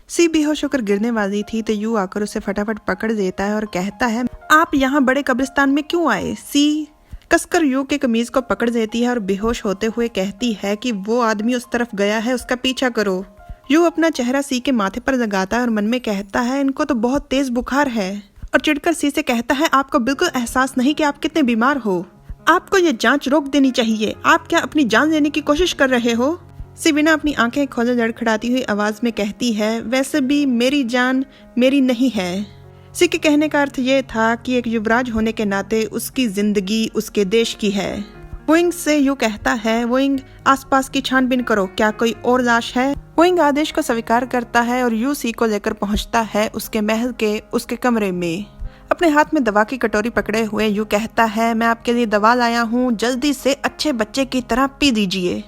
सी बेहोश होकर गिरने वाली थी तो यू आकर उसे फटाफट पकड़ देता है और कहता है, आप यहाँ बड़े कब्रिस्तान में क्यों आए? सी कसकर यू के कमीज को पकड़ देती है और बेहोश होते हुए कहती है कि वो आदमी उस तरफ गया है, उसका पीछा करो। यू अपना चेहरा सी के माथे पर लगाता है और मन में कहता है, इनको तो बहुत तेज बुखार है, और चिढ़कर सी से कहता है, आपको बिल्कुल एहसास नहीं कि आप कितने बीमार हो। आपको ये जांच रोक देनी चाहिए। आप क्या अपनी जान लेने की कोशिश कर रहे हो? सी बिना अपनी आंखें खोले लड़खड़ाती हुई आवाज में कहती है, वैसे भी मेरी जान मेरी नहीं है। सी के कहने का अर्थ ये था कि एक युवराज होने के नाते उसकी जिंदगी उसके देश की है। वोइंग से यू कहता है, वोइंग आसपास की छानबीन करो, क्या कोई और लाश है? वोइंग आदेश को स्वीकार करता है और यू सी को लेकर पहुंचता है उसके महल के उसके कमरे में। अपने हाथ में दवा की कटोरी पकड़े हुए यू कहता है, मैं आपके लिए दवा लाया हूँ, जल्दी से अच्छे बच्चे की तरह पी दीजिए।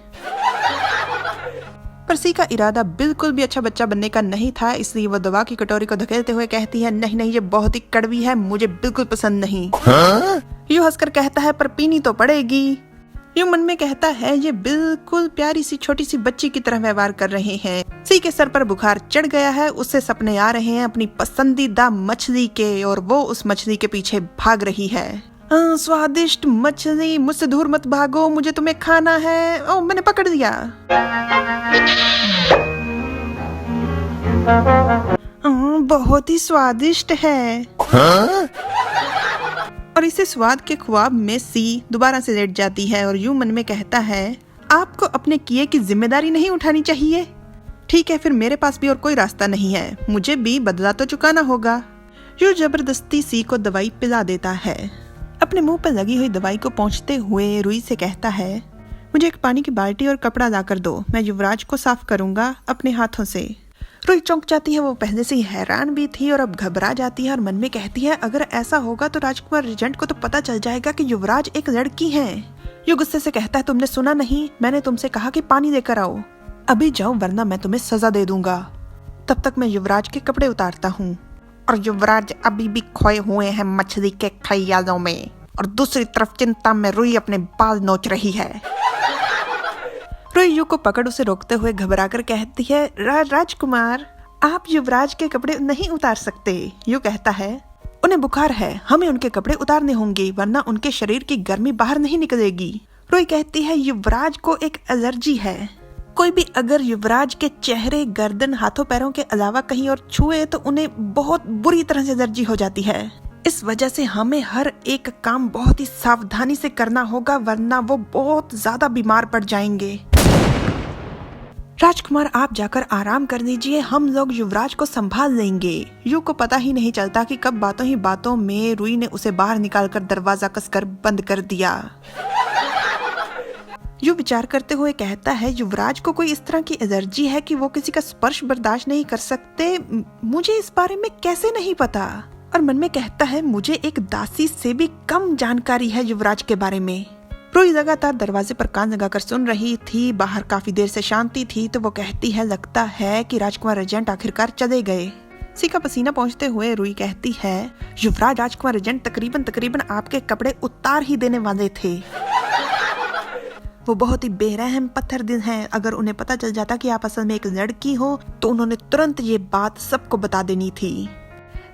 पर सी का इरादा बिल्कुल भी अच्छा बच्चा बनने का नहीं था, इसलिए वो दवा की कटोरी को धकेलते हुए कहती है, नहीं नहीं, ये बहुत ही कड़वी है, मुझे बिल्कुल पसंद नहीं। यू हंसकर कहता है, पर पीनी तो पड़ेगी। यू मन में कहता है, ये बिल्कुल प्यारी सी छोटी सी बच्ची की तरह व्यवहार कर रहे हैं। सी के सर पर बुखार चढ़ गया है, उससे सपने आ रहे हैं अपनी पसंदीदा मछली के, और वो उस मछली के पीछे भाग रही है। स्वादिष्ट मछली, मुझसे दूर मत भागो, मुझे तुम्हें खाना है। ओ, मैंने पकड़ लिया। बहुत ही स्वादिष्ट है। और इसे स्वाद के ख्वाब में सी दोबारा से लेट जाती है और यूं मन में कहता है, आपको अपने किए की जिम्मेदारी नहीं उठानी चाहिए? ठीक है, फिर मेरे पास भी और कोई रास्ता नहीं है, मुझे भी बदला तो चुकाना होगा। यूं जबरदस्ती सी को दवाई पिला देता है। अपने मुंह पर लगी हुई दवाई को पोंछते हुए रुई से कहता है, मुझे एक पानी की बाल्टी और कपड़ा लाकर दो, मैं युवराज को साफ करूंगा अपने हाथों से। रुई चौंक जाती है, वो पहले से ही हैरान भी थी और अब घबरा जाती है और मन में कहती है, अगर ऐसा होगा तो राजकुमार रिजेंट को तो पता चल जाएगा कि युवराज एक लड़की है। यू गुस्से से कहता है, तुमने सुना नहीं? मैंने तुमसे कहा कि पानी लेकर आओ। अभी जाओ वरना मैं तुम्हें सजा दे दूंगा। तब तक मैं युवराज के कपड़े उतारता हूँ। और युवराज अभी भी खोए हुए हैं मछली के ख्यालों में, और दूसरी तरफ चिंता में रुई अपने बाल नोच रही है। रुई यू को पकड़ उसे रोकते हुए घबराकर कहती है, राजकुमार, आप युवराज के कपड़े नहीं उतार सकते। यू कहता है, उन्हें बुखार है, हमें उनके कपड़े उतारने होंगे, वरना उनके शरीर की गर्मी बाहर नहीं निकलेगी। रुई कहती है, युवराज को एक एलर्जी है, कोई भी अगर युवराज के चेहरे, गर्दन, हाथों पैरों के अलावा कहीं और छुए तो उन्हें बहुत बुरी तरह से एलर्जी हो जाती है। इस वजह से हमें हर एक काम बहुत ही सावधानी से करना होगा, वरना वो बहुत ज्यादा बीमार पड़ जाएंगे। राजकुमार, आप जाकर आराम कर लीजिए, हम लोग युवराज को संभाल लेंगे। यू को पता ही नहीं चलता कि कब बातों ही बातों में रुई ने उसे बाहर निकालकर दरवाजा कसकर बंद कर दिया। यू विचार करते हुए कहता है, युवराज को कोई इस तरह की एलर्जी है कि वो किसी का स्पर्श बर्दाश्त नहीं कर सकते। मुझे इस बारे में कैसे नहीं पता? और मन में कहता है, मुझे एक दासी से भी कम जानकारी है युवराज के बारे में। रुई लगातार दरवाजे पर कान लगाकर सुन रही थी। बाहर काफी देर से शांति थी तो वो कहती है, लगता है कि राजकुमार एजेंट आखिरकार चले गए। सी का पसीना पहुंचते हुए रुई कहती है, युवराज राजकुमार एजेंट तकरीबन आपके कपड़े उतार ही देने वाले थे। वो बहुत ही बेरहम पत्थर दिल हैं। अगर उन्हें पता चल जाता कि आप असल में एक लड़की हो तो उन्होंने तुरंत ये बात सबको बता देनी थी।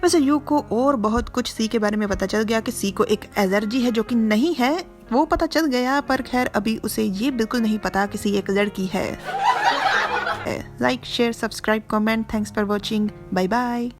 वैसे यू को और बहुत कुछ सी के बारे में पता चल गया कि सी को एक एलर्जी है जो कि नहीं है, वो पता चल गया, पर खैर अभी उसे ये बिल्कुल नहीं पता कि सी एक लड़की है। Like, share, subscribe, comment. Thanks for watching. Bye bye.